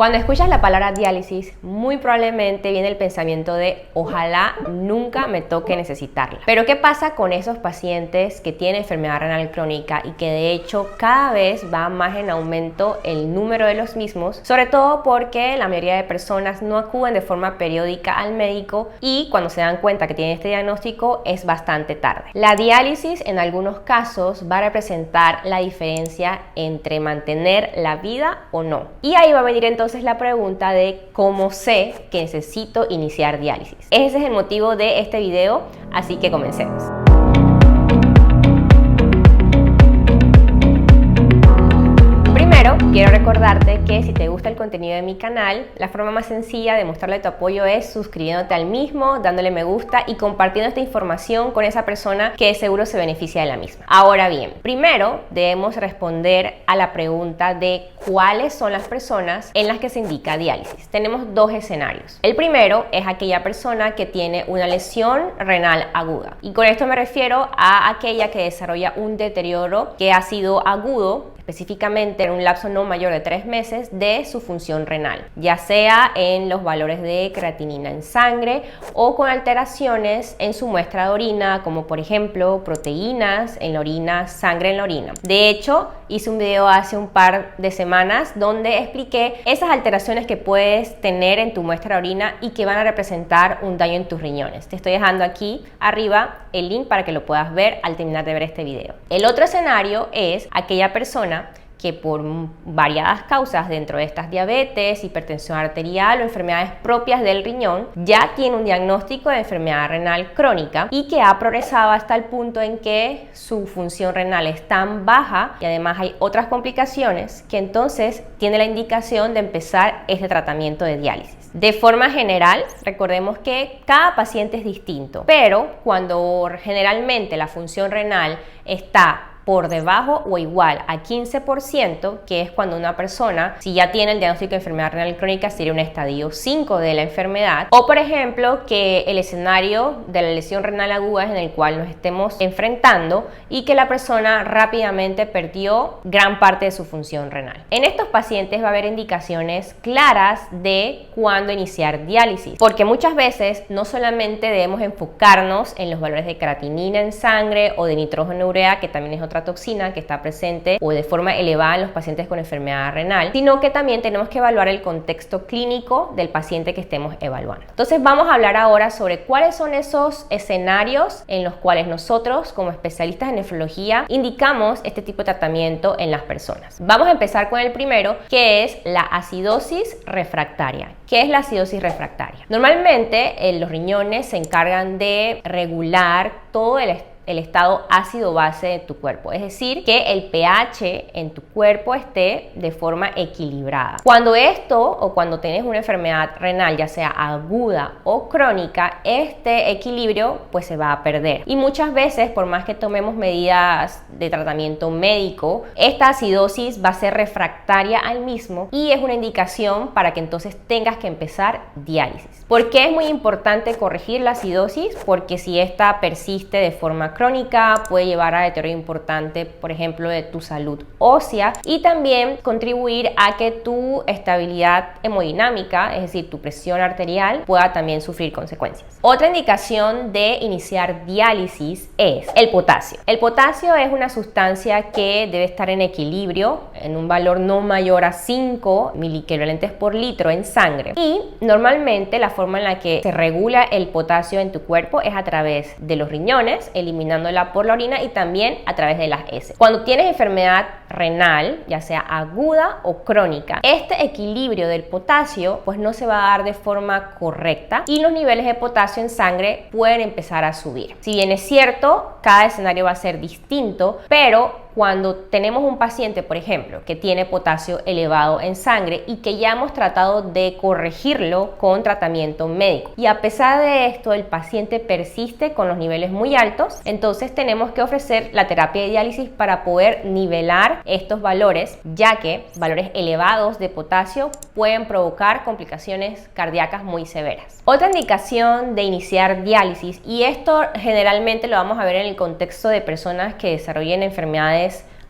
Cuando escuchas la palabra diálisis, muy probablemente viene el pensamiento de ojalá nunca me toque necesitarla. Pero ¿qué pasa con esos pacientes que tienen enfermedad renal crónica y que de hecho cada vez va más en aumento el número de los mismos? Sobre todo porque la mayoría de personas no acuden de forma periódica al médico y cuando se dan cuenta que tienen este diagnóstico es bastante tarde. La diálisis en algunos casos va a representar la diferencia entre mantener la vida o no. Y ahí va a venir entonces la pregunta de cómo sé que necesito iniciar diálisis. Ese es el motivo de este video, así que comencemos. Quiero recordarte que si te gusta el contenido de mi canal, la forma más sencilla de mostrarle tu apoyo es suscribiéndote al mismo, dándole me gusta y compartiendo esta información con esa persona que seguro se beneficia de la misma. Ahora bien, primero debemos responder a la pregunta de cuáles son las personas en las que se indica diálisis. Tenemos dos escenarios. El primero es aquella persona que tiene una lesión renal aguda. Y con esto me refiero a aquella que desarrolla un deterioro que ha sido agudo, específicamente en un lapso no mayor de 3 meses de su función renal, ya sea en los valores de creatinina en sangre o con alteraciones en su muestra de orina, como por ejemplo proteínas en la orina, sangre en la orina. De hecho, hice un video hace un par de semanas donde expliqué esas alteraciones que puedes tener en tu muestra de orina y que van a representar un daño en tus riñones. Te estoy dejando aquí arriba el link para que lo puedas ver al terminar de ver este video. El otro escenario es aquella persona que por variadas causas dentro de estas diabetes, hipertensión arterial o enfermedades propias del riñón, ya tiene un diagnóstico de enfermedad renal crónica y que ha progresado hasta el punto en que su función renal es tan baja y además hay otras complicaciones que entonces tiene la indicación de empezar este tratamiento de diálisis. De forma general, recordemos que cada paciente es distinto, pero cuando generalmente la función renal está por debajo o igual a 15%, que es cuando una persona, si ya tiene el diagnóstico de enfermedad renal crónica, sería un estadio 5 de la enfermedad, o por ejemplo que el escenario de la lesión renal aguda es en el cual nos estemos enfrentando y que la persona rápidamente perdió gran parte de su función renal. En estos pacientes va a haber indicaciones claras de cuándo iniciar diálisis, porque muchas veces no solamente debemos enfocarnos en los valores de creatinina en sangre o de nitrógeno urea, que también es otra toxina que está presente o de forma elevada en los pacientes con enfermedad renal, sino que también tenemos que evaluar el contexto clínico del paciente que estemos evaluando. Entonces vamos a hablar ahora sobre cuáles son esos escenarios en los cuales nosotros como especialistas en nefrología indicamos este tipo de tratamiento en las personas. Vamos a empezar con el primero, que es la acidosis refractaria. ¿Qué es la acidosis refractaria? Normalmente los riñones se encargan de regular todo el estado ácido-base de tu cuerpo, es decir, que el pH en tu cuerpo esté de forma equilibrada. Cuando esto o cuando tienes una enfermedad renal, ya sea aguda o crónica, este equilibrio pues se va a perder y muchas veces, por más que tomemos medidas de tratamiento médico, esta acidosis va a ser refractaria al mismo y es una indicación para que entonces tengas que empezar diálisis. ¿Por qué es muy importante corregir la acidosis? Porque si esta persiste de forma crónica puede llevar a deterioro importante, por ejemplo, de tu salud ósea y también contribuir a que tu estabilidad hemodinámica, es decir, tu presión arterial, pueda también sufrir consecuencias. Otra indicación de iniciar diálisis es el potasio. El potasio es una sustancia que debe estar en equilibrio en un valor no mayor a 5 miliequivalentes por litro en sangre y normalmente la forma en la que se regula el potasio en tu cuerpo es a través de los riñones, eliminándola por la orina y también a través de las heces. Cuando tienes enfermedad renal, ya sea aguda o crónica, este equilibrio del potasio pues no se va a dar de forma correcta y los niveles de potasio en sangre pueden empezar a subir. Si bien es cierto, cada escenario va a ser distinto, pero cuando tenemos un paciente, por ejemplo, que tiene potasio elevado en sangre y que ya hemos tratado de corregirlo con tratamiento médico y a pesar de esto el paciente persiste con los niveles muy altos, entonces tenemos que ofrecer la terapia de diálisis para poder nivelar estos valores, ya que valores elevados de potasio pueden provocar complicaciones cardíacas muy severas. Otra indicación de iniciar diálisis, y esto generalmente lo vamos a ver en el contexto de personas que desarrollen enfermedades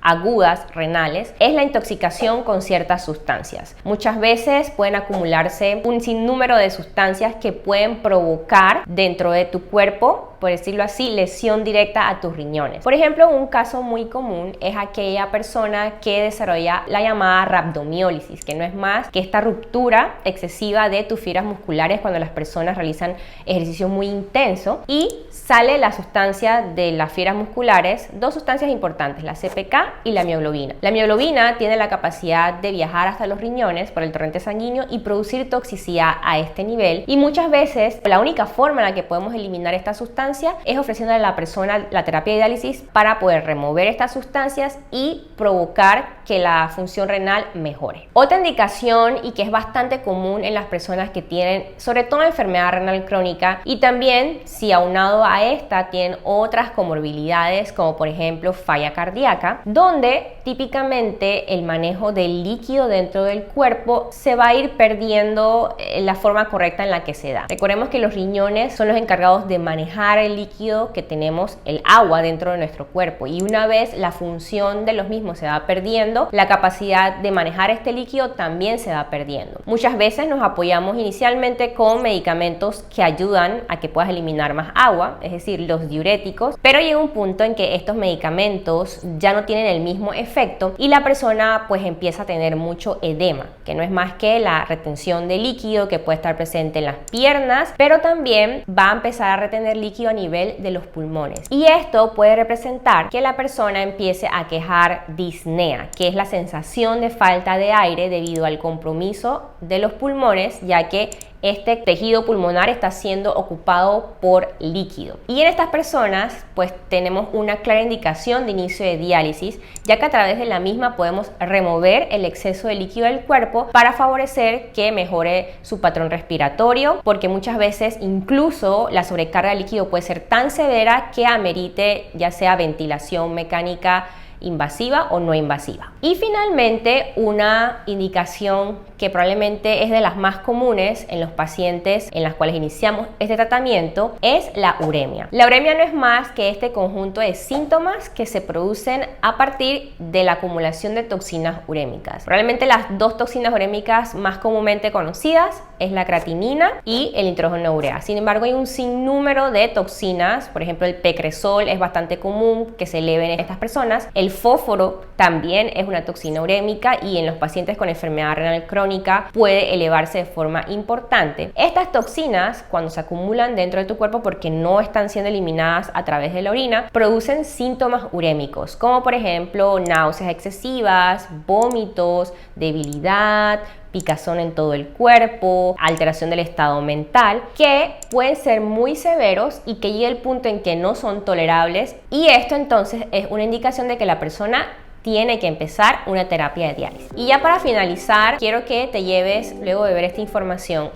agudas renales es la intoxicación con ciertas sustancias. Muchas veces pueden acumularse un sinnúmero de sustancias que pueden provocar dentro de tu cuerpo, por decirlo así, lesión directa a tus riñones. Por ejemplo, un caso muy común es aquella persona que desarrolla la llamada rhabdomiólisis, que no es más que esta ruptura excesiva de tus fibras musculares cuando las personas realizan ejercicio muy intenso y sale la sustancia de las fibras musculares, dos sustancias importantes, la CPK y la mioglobina. La mioglobina tiene la capacidad de viajar hasta los riñones por el torrente sanguíneo y producir toxicidad a este nivel, y muchas veces la única forma en la que podemos eliminar esta sustancia es ofreciendo a la persona la terapia de diálisis para poder remover estas sustancias y provocar que la función renal mejore. Otra indicación, y que es bastante común en las personas que tienen sobre todo enfermedad renal crónica, y también si aunado a esta tienen otras comorbilidades como por ejemplo falla cardíaca, donde típicamente el manejo del líquido dentro del cuerpo se va a ir perdiendo la forma correcta en la que se da. Recordemos que los riñones son los encargados de manejar el líquido que tenemos, el agua dentro de nuestro cuerpo, y una vez la función de los mismos se va perdiendo, la capacidad de manejar este líquido también se va perdiendo. Muchas veces nos apoyamos inicialmente con medicamentos que ayudan a que puedas eliminar más agua, es decir, los diuréticos, pero llega un punto en que estos medicamentos ya no tienen el mismo efecto y la persona pues empieza a tener mucho edema, que no es más que la retención de líquido que puede estar presente en las piernas, pero también va a empezar a retener líquido a nivel de los pulmones, y esto puede representar que la persona empiece a quejar disnea, que es la sensación de falta de aire debido al compromiso de los pulmones, ya que este tejido pulmonar está siendo ocupado por líquido. Y en estas personas pues tenemos una clara indicación de inicio de diálisis, ya que a través de la misma podemos remover el exceso de líquido del cuerpo para favorecer que mejore su patrón respiratorio, porque muchas veces incluso la sobrecarga de líquido puede ser tan severa que amerite ya sea ventilación mecánica invasiva o no invasiva. Y finalmente, una indicación que probablemente es de las más comunes en los pacientes en las cuales iniciamos este tratamiento es la uremia. La uremia no es más que este conjunto de síntomas que se producen a partir de la acumulación de toxinas urémicas. Probablemente las dos toxinas urémicas más comúnmente conocidas es la creatinina y el nitrógeno urea. Sin embargo, hay un sinnúmero de toxinas, por ejemplo el pecresol es bastante común que se eleven en estas personas. El fósforo también es una toxina urémica y en los pacientes con enfermedad renal crónica puede elevarse de forma importante. Estas toxinas, cuando se acumulan dentro de tu cuerpo porque no están siendo eliminadas a través de la orina, producen síntomas urémicos, como por ejemplo náuseas excesivas, vómitos, debilidad, picazón en todo el cuerpo, alteración del estado mental, que pueden ser muy severos y que llega el punto en que no son tolerables, y esto entonces es una indicación de que la persona tiene que empezar una terapia de diálisis. Y ya para finalizar, quiero que te lleves, luego de ver esta información,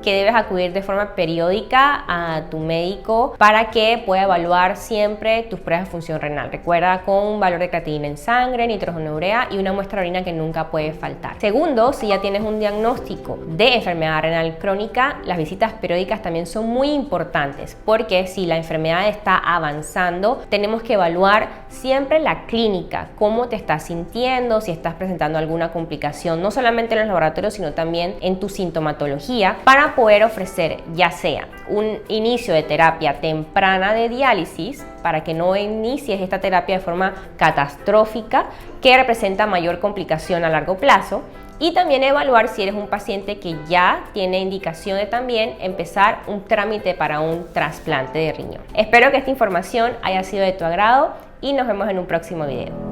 que debes acudir de forma periódica a tu médico para que pueda evaluar siempre tus pruebas de función renal. Recuerda, con un valor de creatinina en sangre, nitrógeno urea y una muestra de orina que nunca puede faltar. Segundo, si ya tienes un diagnóstico de enfermedad renal crónica, las visitas periódicas también son muy importantes, porque si la enfermedad está avanzando, tenemos que evaluar siempre la clínica, cómo te estás sintiendo, si estás presentando alguna complicación, no solamente en los laboratorios, sino también en tu sintomatología, para poder ofrecer ya sea un inicio de terapia temprana de diálisis, para que no inicies esta terapia de forma catastrófica que representa mayor complicación a largo plazo, y también evaluar si eres un paciente que ya tiene indicación de también empezar un trámite para un trasplante de riñón. Espero que esta información haya sido de tu agrado y nos vemos en un próximo video.